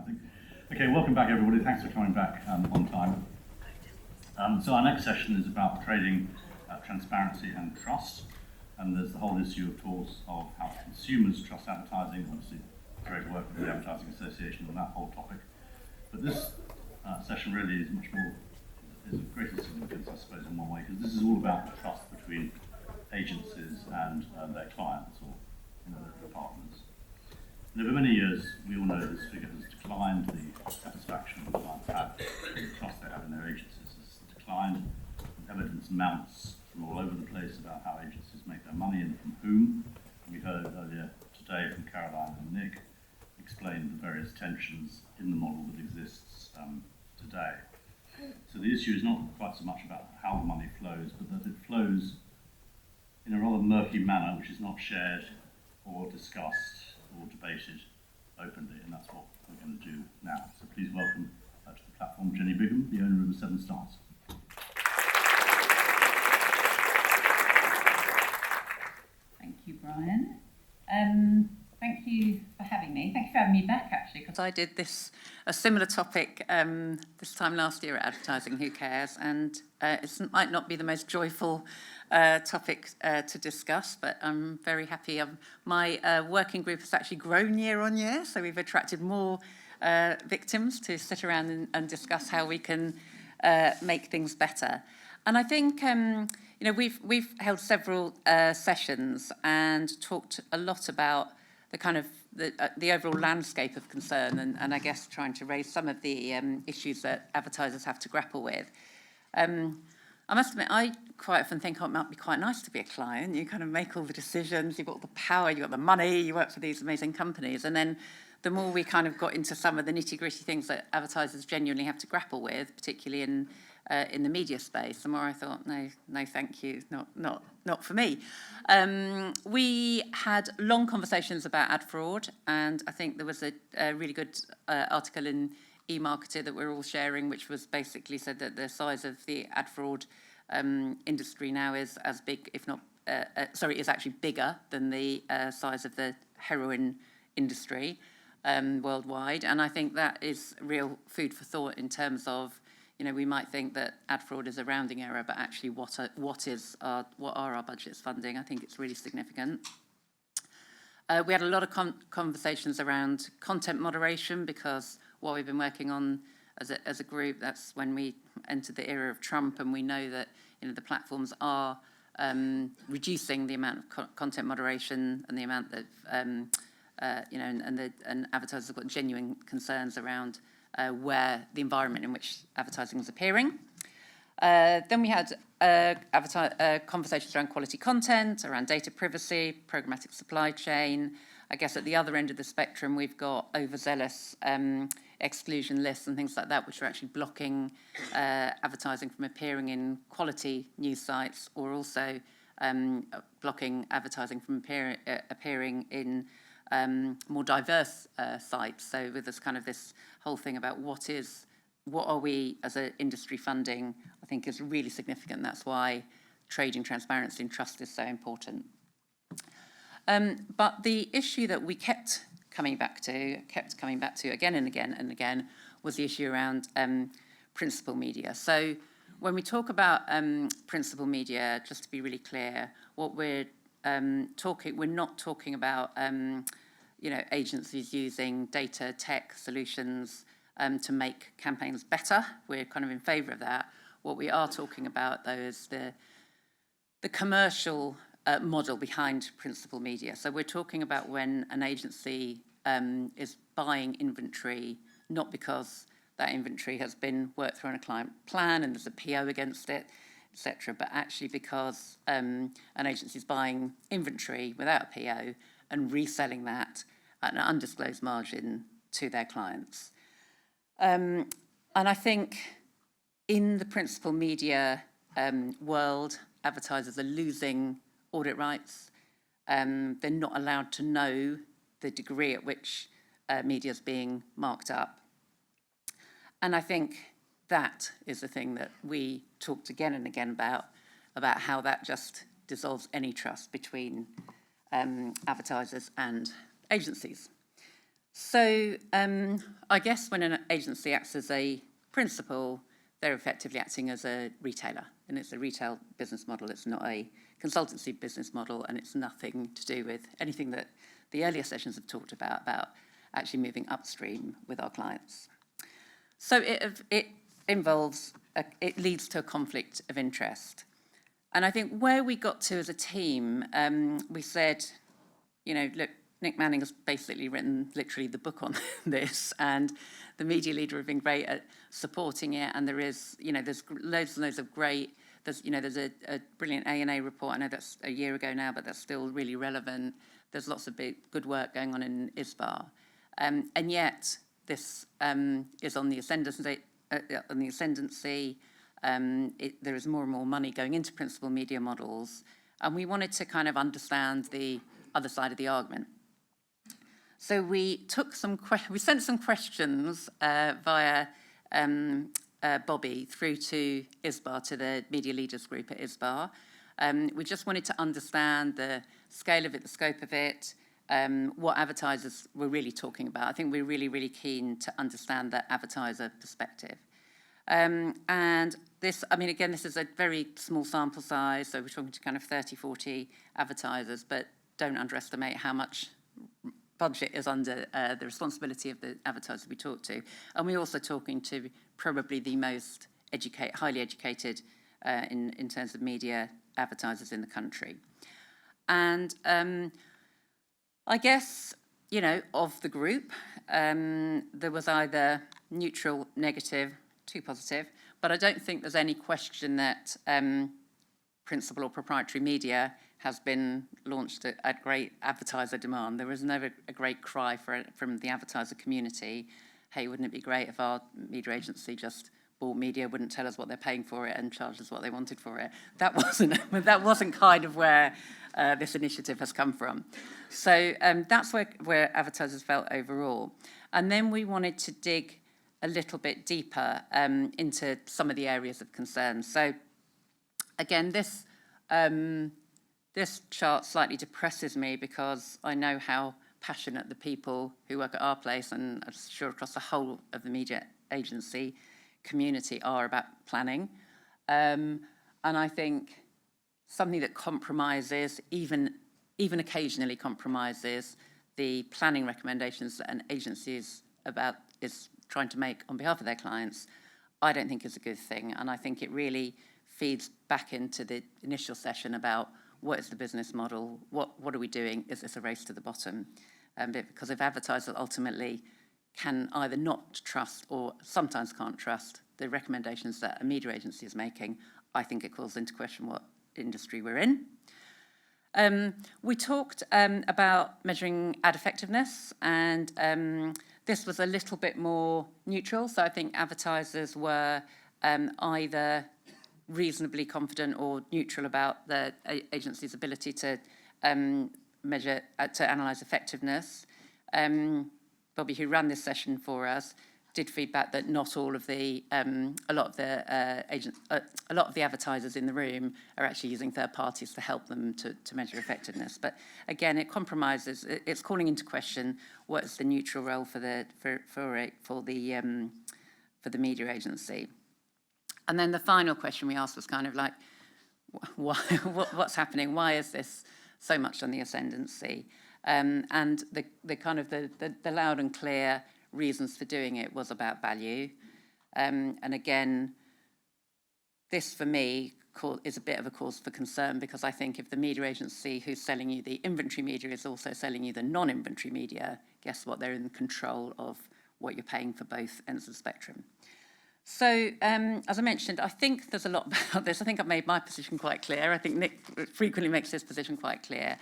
I think. Okay, welcome back everybody. Thanks for coming back on time. So our next session is about trading transparency and trust. And there's the whole issue, of course, of how consumers trust advertising. Obviously, great work with the Advertising Association on that whole topic. But this session really is much more, is of greater significance, I suppose, in one way, because this is all about the trust between agencies and their clients, or their partners. And over many years, we all know this figure has declined. The satisfaction that clients have, the trust they have in their agencies has declined. Evidence mounts from all over the place about how agencies make their money and from whom. We heard earlier today from Caroline and Nick explain the various tensions in the model that exists today. So the issue is not quite so much about how the money flows, but that it flows in a rather murky manner, which is not shared or discussed or debated openly, and that's what we're going to do now. So please welcome to the platform Jenny Biggam, the owner of the 7 Stars. Thank you, Brian. Thank you for having me. Thank you for having me back, actually, because I did a similar topic this time last year at Advertising, Who Cares? And it might not be the most joyful topic to discuss, but I'm very happy. My working group has actually grown year on year, so we've attracted more victims to sit around and discuss how we can make things better. And I think we've held several sessions and talked a lot about the kind of the overall landscape of concern, and I guess trying to raise some of the issues that advertisers have to grapple with. I must admit, I quite often think it might be quite nice to be a client. You kind of make all the decisions, you've got the power, you've got the money, you work for these amazing companies, and then the more we kind of got into some of the nitty-gritty things that advertisers genuinely have to grapple with, particularly in the media space, the more I thought, no, thank you, not for me. We had long conversations about ad fraud, and I think there was a really good article in eMarketer that we're all sharing, which was basically said that the size of the ad fraud industry now is as big, if not, is actually bigger than the size of the heroin industry worldwide. And I think that is real food for thought in terms of, we might think that ad fraud is a rounding error, but actually what are our budgets funding? I think it's really significant. We had a lot of conversations around content moderation, because what we've been working on as a group, that's when we entered the era of Trump, and we know that the platforms are reducing the amount of content moderation and the amount that and advertisers have got genuine concerns around where the environment in which advertising is appearing. Then we had conversations around quality content, around data privacy, programmatic supply chain. I guess at the other end of the spectrum, we've got overzealous exclusion lists and things like that, which are actually blocking advertising from appearing in quality news sites, or also blocking advertising from appearing in more diverse sites. So with this whole thing about what are we as an industry funding, I think is really significant. That's why trading transparency and trust is so important. But the issue that we kept coming back to again and again and again, was the issue around principal media. So when we talk about principal media, just to be really clear, what we're not talking about agencies using data tech solutions to make campaigns better. We're kind of in favour of that. What we are talking about, though, is the commercial model behind principal media. So we're talking about when an agency is buying inventory, not because that inventory has been worked through on a client plan and there's a PO against it, etc., but actually because an agency is buying inventory without a PO and reselling that at an undisclosed margin to their clients. And I think in the principal media world, advertisers are losing audit rights. They're not allowed to know the degree at which media is being marked up. And I think that is the thing that we talked again and again about how that just dissolves any trust between advertisers and agencies. So I guess when an agency acts as a principal, they're effectively acting as a retailer, and it's a retail business model. It's not a consultancy business model, and it's nothing to do with anything that the earlier sessions have talked about actually moving upstream with our clients. So it involves, it leads to a conflict of interest. And I think where we got to as a team, we said, you know, look, Nick Manning has basically written literally the book on this, and the media leader have been great at supporting it. And there is, you know, there's loads and loads of great, there's a brilliant A&A report. I know that's a year ago now, but that's still really relevant. There's lots of good work going on in ISBA. And yet this is on the ascendancy. There is more and more money going into principal media models. And we wanted to kind of understand the other side of the argument. So we sent some questions via Bobby through to ISBA, to the media leaders group at ISBA. We just wanted to understand the scale of it, the scope of it, what advertisers were really talking about. I think we're really, really keen to understand the advertiser perspective. And this, I mean, again, this is a very small sample size, so we're talking to kind of 30, 40 advertisers, but don't underestimate how much budget is under the responsibility of the advertisers we talk to. And we're also talking to probably the most highly educated in terms of media advertisers in the country. And I guess, you know, of the group, there was either neutral, negative, too positive, but I don't think there's any question that principal or proprietary media has been launched at great advertiser demand. There was never a great cry from the advertiser community, hey, wouldn't it be great if our media agency just bought media, wouldn't tell us what they're paying for it and charged us what they wanted for it. That wasn't kind of where this initiative has come from. So that's where advertisers felt overall. And then we wanted to dig a little bit deeper into some of the areas of concern. So again, this chart slightly depresses me because I know how passionate the people who work at our place, and I'm sure across the whole of the media agency community, are about planning. And I think something that compromises, even occasionally compromises, the planning recommendations that an agency is trying to make on behalf of their clients, I don't think is a good thing. And I think it really feeds back into the initial session about what is the business model, what are we doing, is this a race to the bottom? Because if advertisers ultimately can either not trust or sometimes can't trust the recommendations that a media agency is making, I think it calls into question what industry we're in. We talked about measuring ad effectiveness, and this was a little bit more neutral. So I think advertisers were either reasonably confident or neutral about the agency's ability to measure, to analyse effectiveness. Bobby, who ran this session for us, did feedback that not all of the a lot of the advertisers in the room are actually using third parties to help them to measure effectiveness. But again, it compromises. It's calling into question what is the neutral role for the media agency. And then the final question we asked was kind of like, what's happening? Why is this so much on the ascendancy? And the kind of the loud and clear reasons for doing it was about value. And again, this for me is a bit of a cause for concern, because I think if the media agency who's selling you the inventory media is also selling you the non-inventory media, guess what? They're in control of what you're paying for both ends of the spectrum. So, as I mentioned, I think there's a lot about this. I think I've made my position quite clear. I think Nick frequently makes his position quite clear.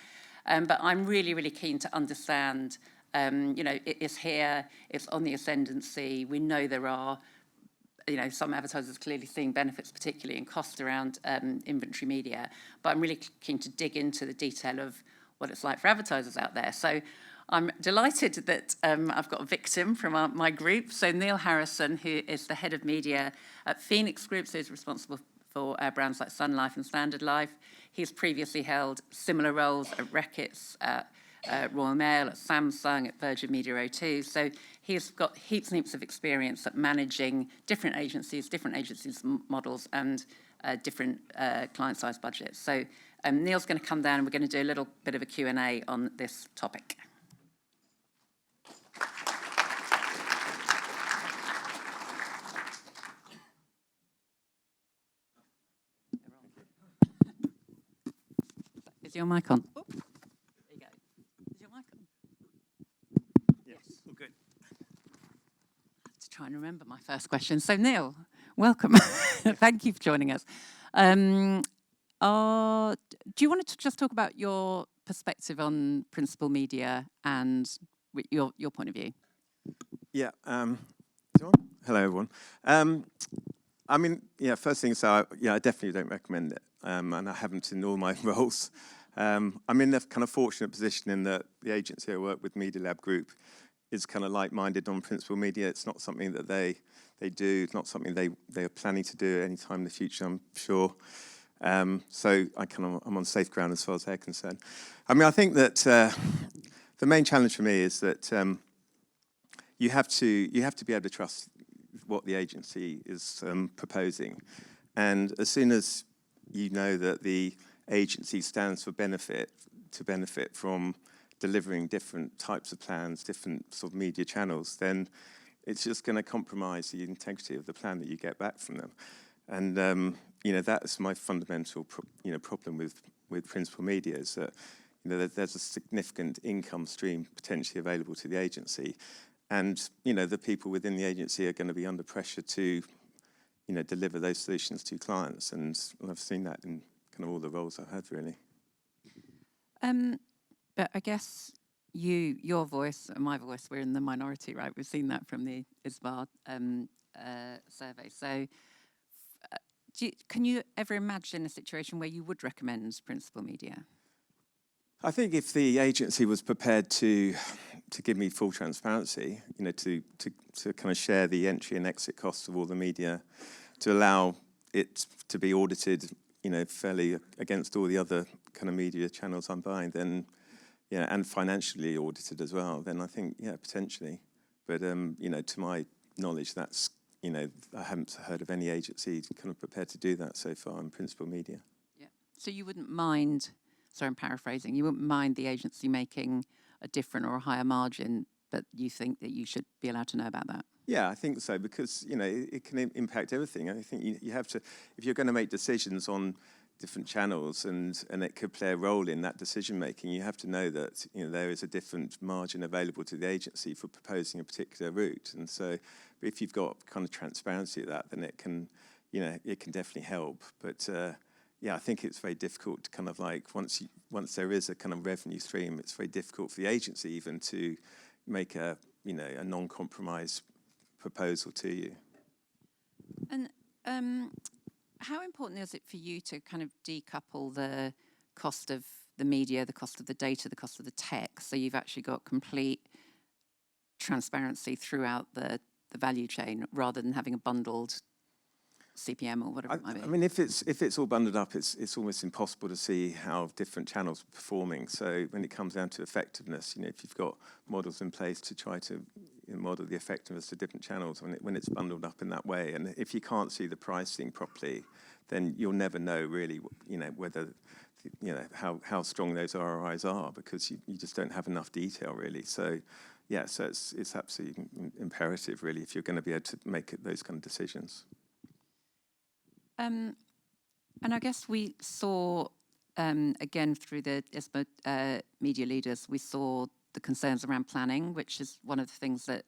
But I'm really, really keen to understand, it is here, it's on the ascendancy. We know there are, some advertisers clearly seeing benefits, particularly in cost around inventory media. But I'm really keen to dig into the detail of what it's like for advertisers out there. So I'm delighted that I've got a victim from my group. So Neil Harrison, who is the head of media at Phoenix Group, so he's responsible for brands like Sun Life and Standard Life. He's previously held similar roles at Reckitt's, Royal Mail, at Samsung, at Virgin Media O2. So he's got heaps and heaps of experience at managing different agencies models, and different client-size budgets. So Neil's going to come down and we're going to do a little bit of a Q&A on this topic. Is your mic on? Oh, there you go. Is your mic on? Yes, all good. I have to try and remember my first question. So Neil, welcome. Thank you for joining us. Do you want to just talk about your perspective on principal media and your point of view? Yeah. Hello, everyone. I mean, yeah. First thing, so I definitely don't recommend it, and I haven't in all my roles. I'm in a kind of fortunate position in that the agency I work with, Media Lab Group, is kind of like-minded on principal media. It's not something that they do. It's not something they are planning to do any time in the future, I'm sure. So I'm on safe ground as far as they're concerned. I mean, I think that the main challenge for me is that you have to be able to trust what the agency is proposing, and as soon as you know that the agency stands for benefit from delivering different types of plans, different sort of media channels, then it's just going to compromise the integrity of the plan that you get back from them. And that's my fundamental problem with principal media, is that there's a significant income stream potentially available to the agency, and the people within the agency are going to be under pressure to deliver those solutions to clients, and I've seen that in kind of all the roles I've had, really. But I guess your voice and my voice, we're in the minority, right? We've seen that from the ISBA survey. So can you ever imagine a situation where you would recommend principal media? I think if the agency was prepared to give me full transparency, to kind of share the entry and exit costs of all the media, to allow it to be audited, fairly against all the other kind of media channels I'm buying, then, and financially audited as well, then I think, potentially. But, to my knowledge, that's, I haven't heard of any agency kind of prepared to do that so far in principal media. Yeah. So you wouldn't mind, sorry, I'm paraphrasing, you wouldn't mind the agency making a different or a higher margin, but you think that you should be allowed to know about that? Yeah, I think so, because, it can impact everything. I think you have to, if you're going to make decisions on different channels and it could play a role in that decision-making, you have to know that, there is a different margin available to the agency for proposing a particular route. And so if you've got kind of transparency of that, then it can, it can definitely help. But, I think it's very difficult to kind of once there is a kind of revenue stream, it's very difficult for the agency even to make a non-compromise proposal to you. And how important is it for you to kind of decouple the cost of the media, the cost of the data, the cost of the tech, so you've actually got complete transparency throughout the value chain, rather than having a bundled CPM or whatever it might be? I mean, if it's all bundled up, it's almost impossible to see how different channels are performing. So when it comes down to effectiveness, if you've got models in place to try to model the effectiveness of different channels, when it's bundled up in that way, and if you can't see the pricing properly, then you'll never know really, whether, how strong those ROIs are, because you just don't have enough detail really. So yeah, so it's absolutely imperative really if you're going to be able to make those kind of decisions. And I guess we saw, again, through the ISBA media leaders, we saw the concerns around planning, which is one of the things that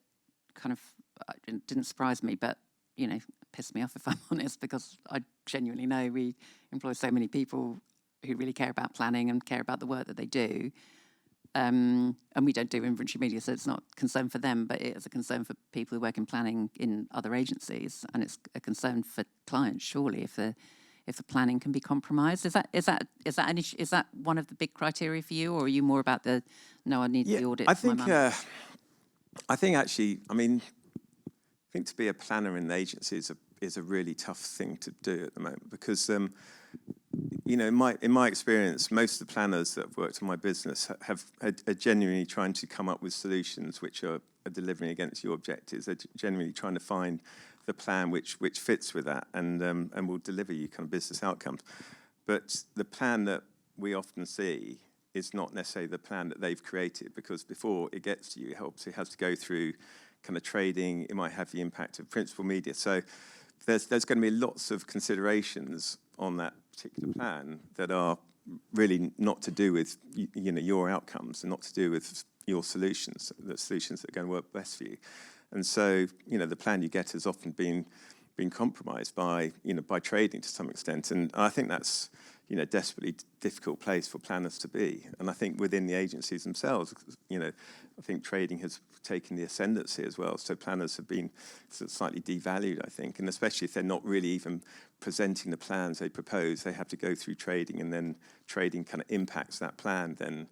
kind of didn't surprise me, but, pissed me off, if I'm honest, because I genuinely know we employ so many people who really care about planning and care about the work that they do. And we don't do inventory media, so it's not a concern for them, but it is a concern for people who work in planning in other agencies, and it's a concern for clients, surely, if the planning can be compromised. Is that an issue? Is that one of the big criteria for you, or are you more about the I need the audit? I think actually, I think to be a planner in the agency is a really tough thing to do at the moment, because you know, in my experience, most of the planners that have worked on my business are genuinely trying to come up with solutions which are delivering against your objectives. They're genuinely trying to find the plan which fits with that and will deliver you kind of business outcomes. But the plan that we often see is not necessarily the plan that they've created, because before it gets to you, it has to go through kind of trading. It might have the impact of principal media. So there's going to be lots of considerations on that particular plan that are really not to do with your outcomes and not to do with your solutions, the solutions that are going to work best for you. And so the plan you get has often been compromised by trading to some extent, and I think that's desperately difficult place for planners to be. And I think within the agencies themselves, I think trading has taken the ascendancy as well. So planners have been sort of slightly devalued, I think, and especially if they're not really even presenting the plans they propose, they have to go through trading, and then trading kind of impacts that plan. Then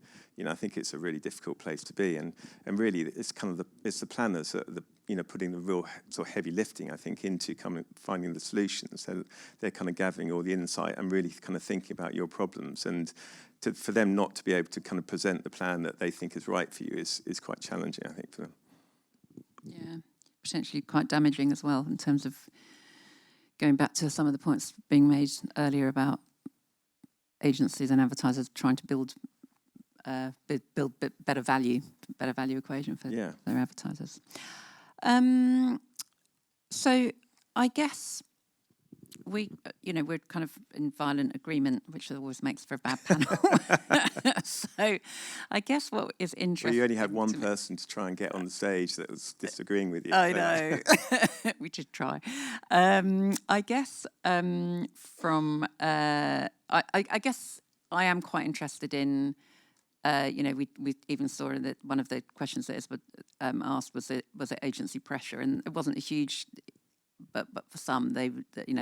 I think it's a really difficult place to be. And really, it's kind of the planners that are putting the real sort of heavy lifting, I think, into finding the solutions. So they're kind of gathering all the insight and really kind of thinking about your problems. And for them not to be able to kind of present the plan that they think is right for you is quite challenging, I think, for them. Yeah, potentially quite damaging as well, in terms of going back to some of the points being made earlier about agencies and advertisers trying to build better value equation for their advertisers. So I guess we're kind of in violent agreement, which always makes for a bad panel. So I guess what is interesting... Well, you only had one person to try and get on the stage that was disagreeing with you. I know. We did try. I guess I guess I am quite interested in... we even saw that one of the questions that Isabel asked was it agency pressure, and it wasn't a huge, but for some,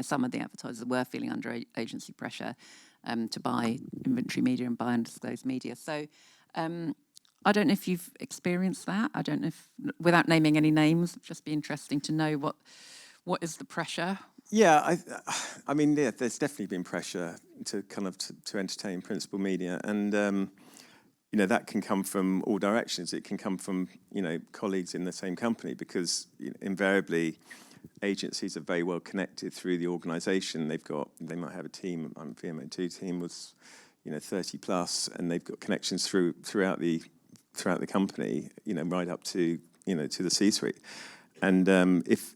some of the advertisers were feeling under agency pressure to buy inventory media and buy undisclosed media. So I don't know if you've experienced that. I don't know if, without naming any names, it'd just be interesting to know what is the pressure. Yeah, I mean, there's definitely been pressure to entertain principal media, and. That can come from all directions. It can come from, colleagues in the same company, because invariably agencies are very well connected through the organisation. They might have a team. I'm VMO2 team was, 30 plus, and they've got connections throughout the company, right up to, to the C-suite. And if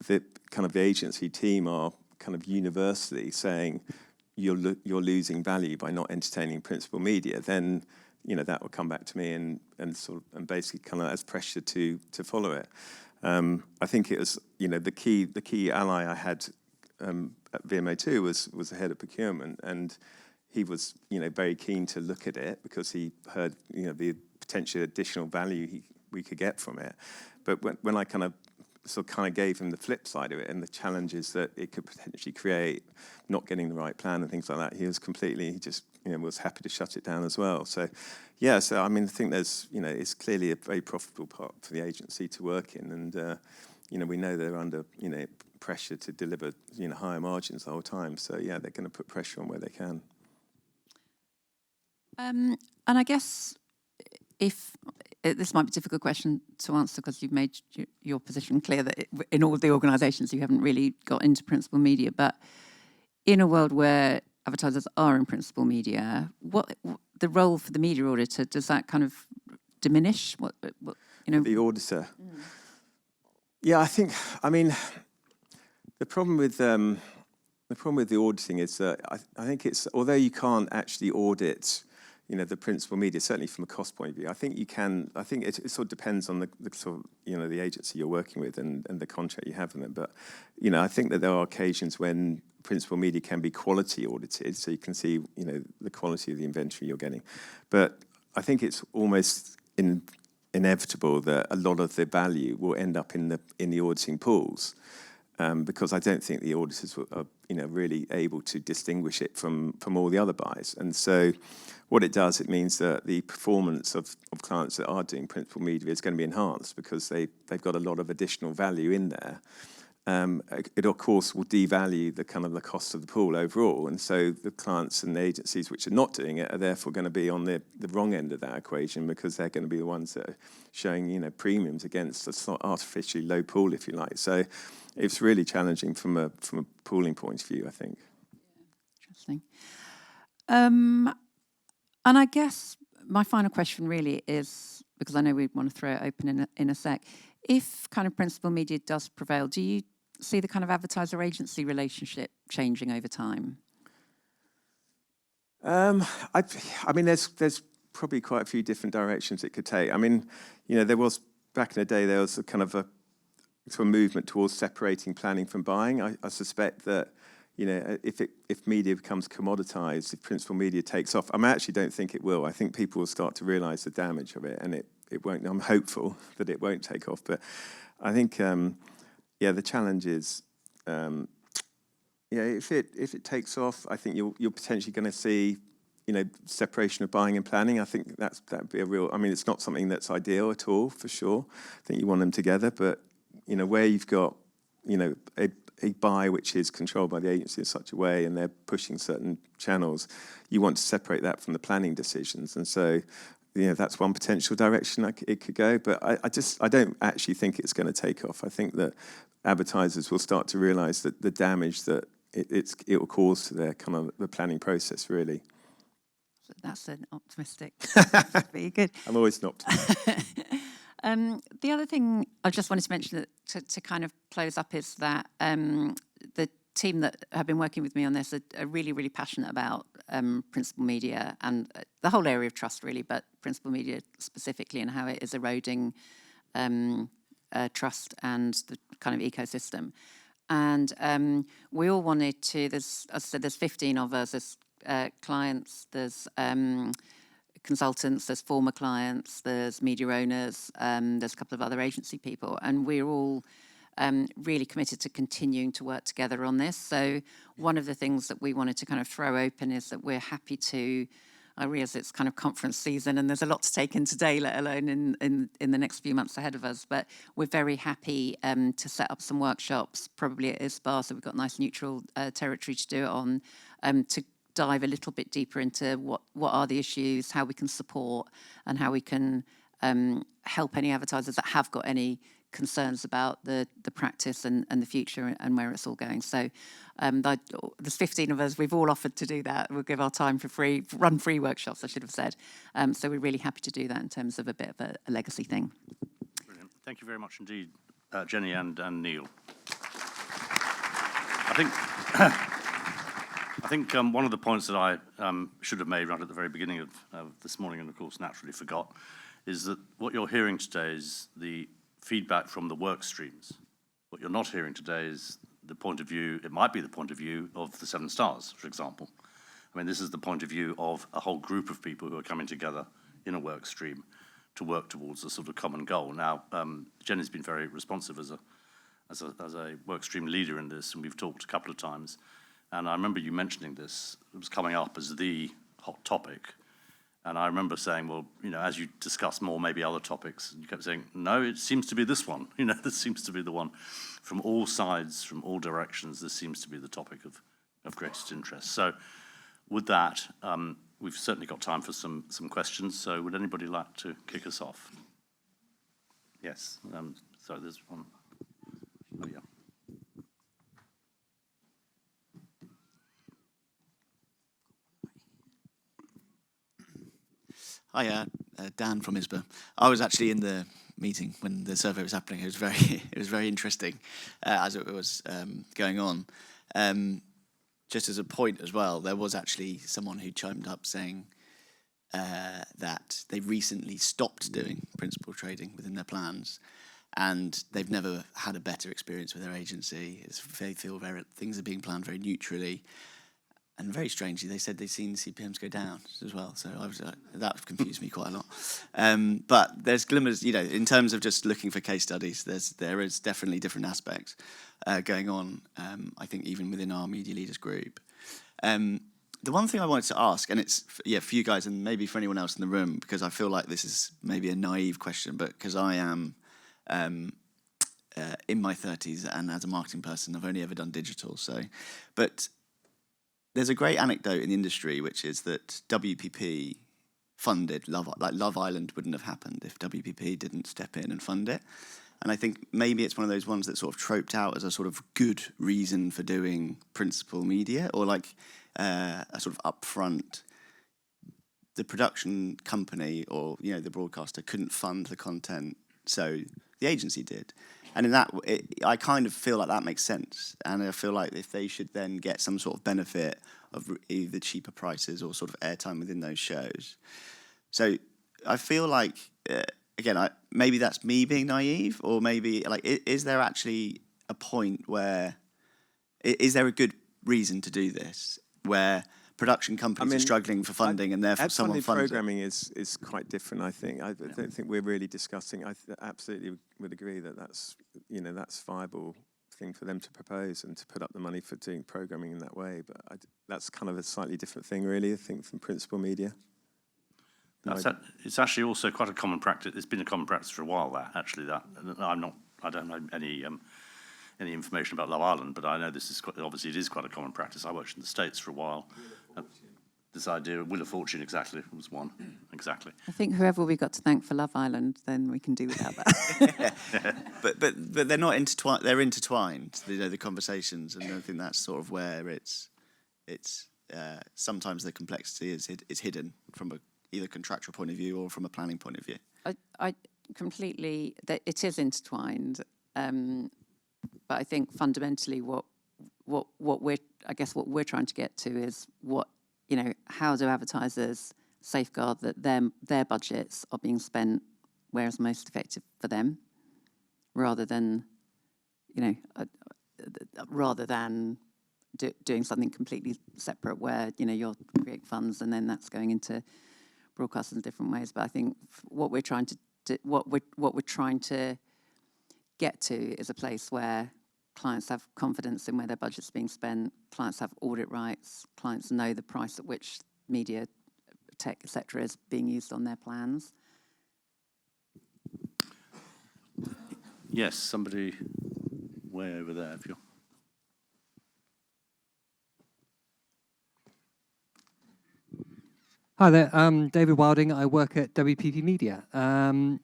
the kind of the agency team are kind of universally saying, you're losing value by not entertaining principal media, then that will come back to me and basically kind of as pressure to follow it. I think it was the key ally I had at VMO2 was the head of procurement, and he was very keen to look at it because he heard the potential additional value we could get from it. But when I kind of gave him the flip side of it and the challenges that it could potentially create, not getting the right plan and things like that, he just was happy to shut it down as well. So I mean, I think there's it's clearly a very profitable part for the agency to work in, and we know they're under pressure to deliver higher margins the whole time. So they're going to put pressure on where they can. And I guess this might be a difficult question to answer, because you've made your position clear that in all of the organisations you haven't really got into principal media. But in a world where advertisers are in principal media, what the role for the media auditor, does that kind of diminish? What the auditor? Mm. Yeah, I mean, the problem with the auditing is that I think it's, although you can't actually audit the principal media, certainly from a cost point of view, I think you can. I think it sort of depends on the sort of the agency you're working with and the contract you have with them. But I think that there are occasions when principal media can be quality audited, so you can see the quality of the inventory you're getting. But I think it's almost inevitable that a lot of the value will end up in the auditing pools. Because I don't think the auditors are really able to distinguish it from all the other buys. And so what it does, it means that the performance of clients that are doing principal media is going to be enhanced, because they've got a lot of additional value in there. it of course will devalue the kind of the cost of the pool overall, and so the clients and the agencies which are not doing it are therefore going to be on the wrong end of that equation, because they're going to be the ones that are showing, you know, premiums against a sort of artificially low pool, if you like. So it's really challenging from a pooling point of view, I think. Interesting. And I guess my final question really is, because I know we want to throw it open in a sec, if kind of principal media does prevail, do you see the kind of advertiser-agency relationship changing over time? I mean, there's probably quite a few different directions it could take. I mean, you know, there was, back in the day, there was a kind of a sort of movement towards separating planning from buying. I suspect that, you know, if media becomes commoditized, if principal media takes off, I actually don't think it will. I think people will start to realize the damage of it, and it won't. I'm hopeful that it won't take off, but I think, the challenge is, if it takes off, I think you're potentially going to see, you know, separation of buying and planning. I think that'd be a real. I mean, it's not something that's ideal at all, for sure. I think you want them together, but you know, where you've got, you know, a buy which is controlled by the agency in such a way, and they're pushing certain channels, you want to separate that from the planning decisions, and so, you know, that's one potential direction it could go. But I don't actually think it's going to take off. I think that advertisers will start to realise that the damage that it will cause to their kind of the planning process, really. So that's an optimistic. Very good. I'm always an optimist. The other thing I just wanted to mention to kind of close up is that the team that have been working with me on this are really, really passionate about principal media and the whole area of trust, really, but principal media specifically, and how it is eroding trust and the kind of ecosystem. And we all wanted to, as I said, there's 15 of us, there's clients, there's consultants, there's former clients, there's media owners, there's a couple of other agency people, and we're all really committed to continuing to work together on this. So one of the things that we wanted to kind of throw open is that we're happy to, I realise it's kind of conference season and there's a lot to take in today, let alone in the next few months ahead of us, but we're very happy to set up some workshops, probably at ISPA, so we've got nice neutral territory to do it on, to dive a little bit deeper into what are the issues, how we can support, and how we can help any advertisers that have got any concerns about the practice and the future and where it's all going. So there's 15 of us, we've all offered to do that. We'll give our time for free, run free workshops, I should have said. So we're really happy to do that in terms of a bit of a legacy thing. Brilliant. Thank you very much indeed, Jenny and Neil. I think one of the points that I should have made right at the very beginning of this morning, and of course naturally forgot, is that what you're hearing today is the feedback from the work streams. What you're not hearing today is the point of view, it might be the point of view of the 7 Stars, for example. I mean, this is the point of view of a whole group of people who are coming together in a work stream to work towards a sort of common goal. Now, Jenny's been very responsive as a work stream leader in this, and we've talked a couple of times. And I remember you mentioning this, it was coming up as the hot topic. And I remember saying, well, you know, as you discuss more, maybe other topics, you kept saying, no, it seems to be this one. You know, this seems to be the one. From all sides, from all directions, this seems to be the topic of greatest interest. So with that, we've certainly got time for some questions. So would anybody like to kick us off? Yes, so there's one. Oh, yeah. Hi, Dan from ISPA. I was actually in the meeting when the survey was happening. It was very interesting as it was going on. Just as a point as well, there was actually someone who chimed up saying that they recently stopped doing principal trading within their plans, and they've never had a better experience with their agency. They feel things are being planned very neutrally. And very strangely, they said they'd seen CPMs go down as well. So that confused me quite a lot. But there's glimmers, you know, in terms of just looking for case studies, there is definitely different aspects going on, I think, even within our media leaders group. The one thing I wanted to ask, and it's, for you guys and maybe for anyone else in the room, because I feel like this is maybe a naive question, but because I am in my 30s, and as a marketing person, I've only ever done digital. But there's a great anecdote in the industry, which is that WPP funded Love Island wouldn't have happened if WPP didn't step in and fund it. And I think maybe it's one of those ones that sort of troped out as a sort of good reason for doing principal media, or like a sort of upfront. The production company or the broadcaster couldn't fund the content, so the agency did. And in that, I kind of feel like that makes sense. And I feel like if they should then get some sort of benefit of either cheaper prices or sort of airtime within those shows. So I feel like, again, maybe that's me being naive, or maybe like, is there actually a point where, is there a good reason to do this, where production companies are struggling for funding and therefore someone funds it? Programming is quite different, I think. I don't think we're really discussing. I absolutely would agree that that's viable thing for them to propose and to put up the money for doing programming in that way. But that's kind of a slightly different thing, really, I think, from principal media. It's actually also quite a common practice. It's been a common practice for a while. I don't know any information about Love Island, but I know this is obviously it is quite a common practice. I worked in the States for a while. This idea of Wheel of Fortune exactly was one. Exactly. I think whoever we got to thank for Love Island, then we can do without that. But they're not intertwined. They're intertwined. The conversations, and I think that's sort of where it's sometimes the complexity is hidden from either contractual point of view or from a planning point of view. I completely. It is intertwined, but I think fundamentally what we're trying to get to is how do advertisers safeguard that their budgets are being spent where it's most effective for them, rather than doing something completely separate where you're creating funds and then that's going into broadcasters in different ways. But I think what we're trying to get to is a place where clients have confidence in where their budget's being spent, clients have audit rights, clients know the price at which media, tech, etc. is being used on their plans. Yes, somebody way over there, if you're... Hi there, I'm David Wilding. I work at WPP Media. Never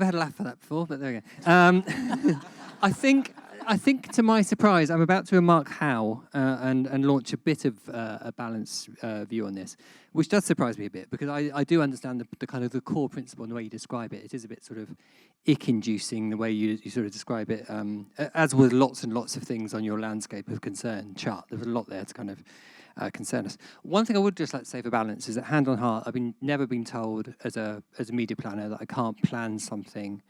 had a laugh for that before, but there we go. I think to my surprise, I'm about to remark how and launch a bit of a balanced view on this, which does surprise me a bit, because I do understand the kind of the core principle and the way you describe it. It is a bit sort of ick-inducing the way you sort of describe it, as with lots and lots of things on your landscape of concern chart. There's a lot there to kind of concern us. One thing I would just like to say for balance is that, hand on heart, I've never been told as a media planner that I can't plan something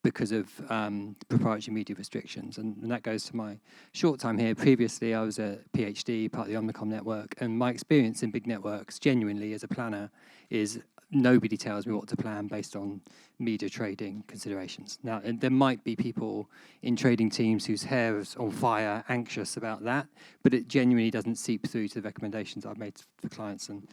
because of proprietary media restrictions. And that goes to my short time here. Previously, I was a PhD, part of the Omnicom network, and my experience in big networks, genuinely, as a planner, is nobody tells me what to plan based on media trading considerations. Now, and there might be people in trading teams whose hair is on fire, anxious about that, but it genuinely doesn't seep through to the recommendations I've made for clients. And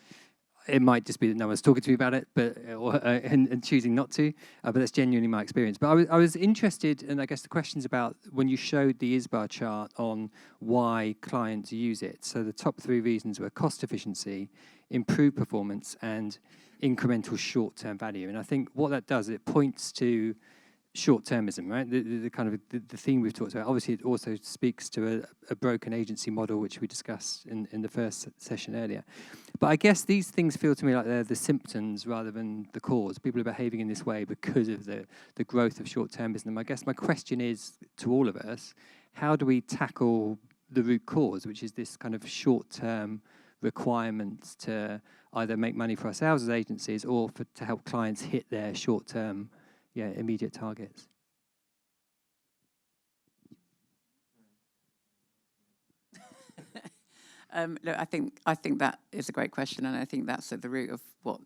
it might just be that no one's talking to me about it, but and choosing not to. But that's genuinely my experience. But I was interested, and I guess the question's about when you showed the ISBA chart on why clients use it. So the top 3 reasons were cost efficiency, improved performance, and incremental short-term value. And I think what that does, it points to short-termism, right? The kind of the theme we've talked about. Obviously, it also speaks to a broken agency model, which we discussed in the first session earlier. But I guess these things feel to me like they're the symptoms rather than the cause. People are behaving in this way because of the growth of short-termism. I guess my question is to all of us, how do we tackle the root cause, which is this kind of short-term requirement to either make money for ourselves as agencies or to help clients hit their short-term immediate targets? Look, I think that is a great question, and I think that's at the root of what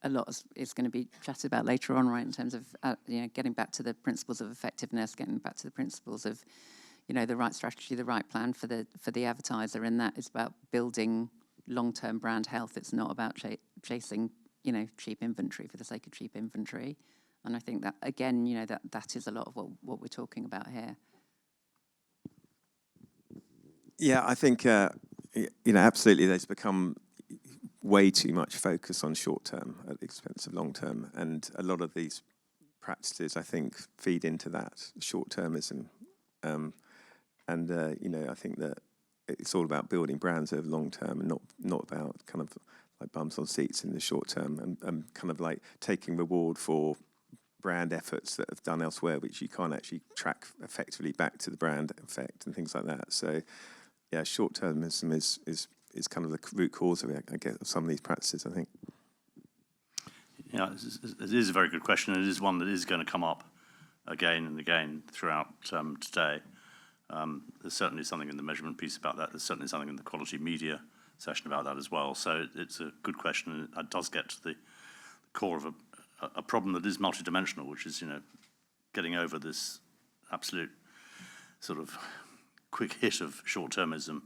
a lot is going to be chatted about later on, right? In terms of getting back to the principles of effectiveness, getting back to the principles of the right strategy, the right plan for the advertiser, and that is about building long-term brand health. It's not about chasing cheap inventory for the sake of cheap inventory. And I think that, again, you know, that is a lot of what we're talking about here. Yeah, I think, you know, absolutely there's become way too much focus on short term at the expense of long term. And a lot of these practices, I think, feed into that short termism. You know, I think that it's all about building brands over long term and not about kind of like bums on seats in the short term and kind of like taking reward for brand efforts that have done elsewhere, which you can't actually track effectively back to the brand effect and things like that. So, yeah, short-termism is kind of the root cause of it, I guess, of some of these practices, I think. Yeah, it is a very good question. It is one that is going to come up again and again throughout today. There's certainly something in the measurement piece about that. There's certainly something in the quality media session about that as well. So it's a good question, and it does get to the core of a problem that is multidimensional, which is, you know, getting over this absolute sort of quick hit of short-termism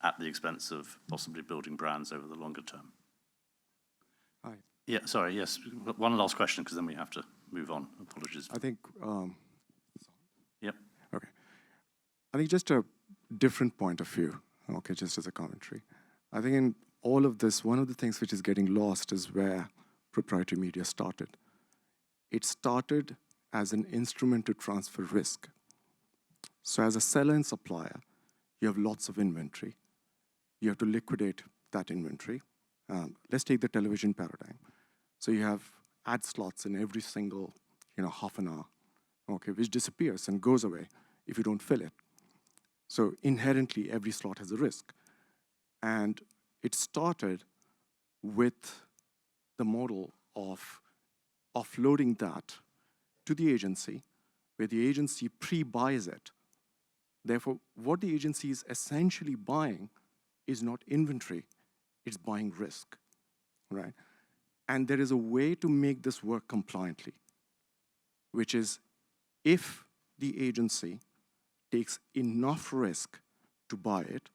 at the expense of possibly building brands over the longer term. Hi. Yeah, sorry, yes. One last question, because then we have to move on. Apologies. I think, Yep. okay. I think just a different point of view, okay, just as a commentary. I think in all of this, one of the things which is getting lost is where proprietary media started. It started as an instrument to transfer risk. So as a seller and supplier, you have lots of inventory. You have to liquidate that inventory. Let's take the television paradigm. So you have ad slots in every single, you know, half an hour, okay, which disappears and goes away if you don't fill it. So inherently, every slot has a risk. And it started with the model of offloading that to the agency, where the agency pre-buys it. Therefore, what the agency is essentially buying is not inventory, it's buying risk, right? And there is a way to make this work compliantly, which is if the agency takes enough risk to buy it,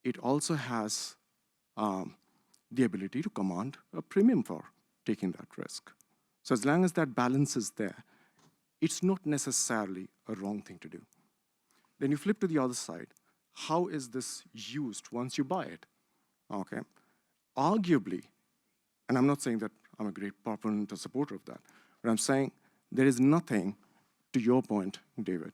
it also has the ability to command a premium for taking that risk. So as long as that balance is there, it's not necessarily a wrong thing to do. Then you flip to the other side. How is this used once you buy it? Okay. Arguably, and I'm not saying that I'm a great proponent or supporter of that, but I'm saying there is nothing, to your point, David,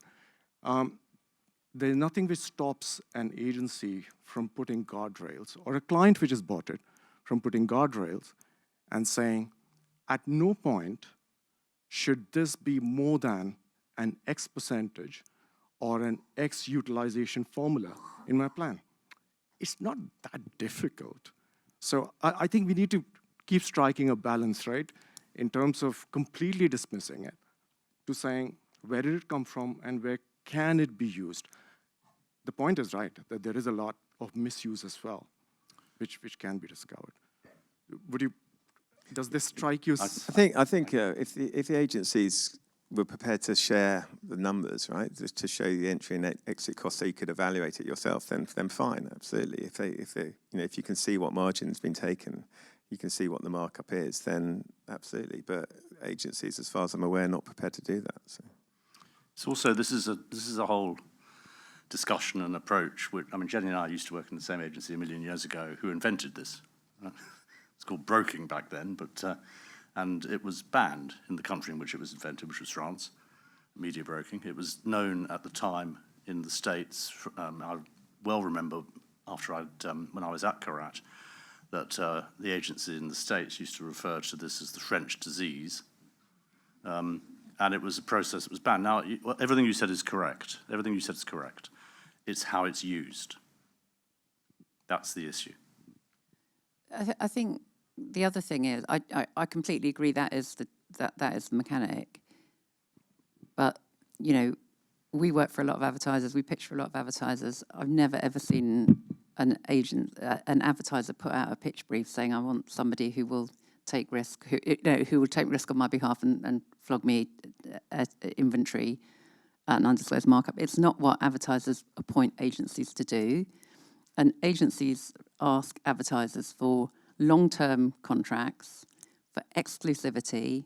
there is nothing which stops an agency from putting guardrails, or a client which has bought it, from putting guardrails and saying, at no point should this be more than an X percentage or an X utilization formula in my plan. It's not that difficult. So I think we need to keep striking a balance, right, in terms of completely dismissing it, to saying, where did it come from and where can it be used? The point is right, that there is a lot of misuse as well, which can be discovered. Does this strike you? I think if the agencies were prepared to share the numbers, right, just to show the entry and exit costs, so you could evaluate it yourself, then fine, absolutely. If you can see what margin's been taken, you can see what the markup is, then absolutely. But agencies, as far as I'm aware, are not prepared to do that. So. It's also this is a whole discussion and approach. I mean, Jenny and I used to work in the same agency a million years ago. Who invented this? It's called broking back then, but and it was banned in the country in which it was invented, which was France. Media broking. It was known at the time in the States. I well remember after when I was at Karat, that the agency in the States used to refer to this as the French disease. And it was a process that was banned. Now, everything you said is correct. Everything you said is correct. It's how it's used. That's the issue. I think the other thing is, I completely agree that is the mechanic. But, you know, we work for a lot of advertisers, we pitch for a lot of advertisers. I've never ever seen an advertiser put out a pitch brief saying, I want somebody who will take risk, who will take risk on my behalf and flog me inventory at an undisclosed markup. It's not what advertisers appoint agencies to do. And agencies ask advertisers for long-term contracts, for exclusivity.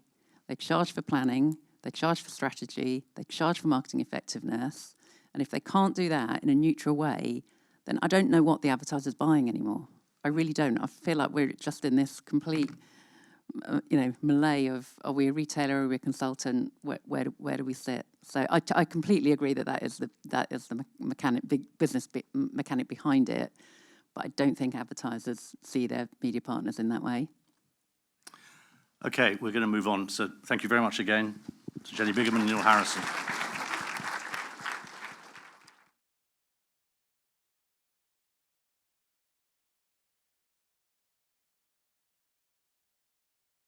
They charge for planning, they charge for strategy, they charge for marketing effectiveness. And if they can't do that in a neutral way, then I don't know what the advertiser's buying anymore. I really don't. I feel like we're just in this complete, melee of, are we a retailer, are we a consultant, where do we sit? So I completely agree that is the business mechanic behind it, but I don't think advertisers see their media partners in that way. Okay, we're going to move on. So thank you very much again to Jenny Biggam and Neil Harrison.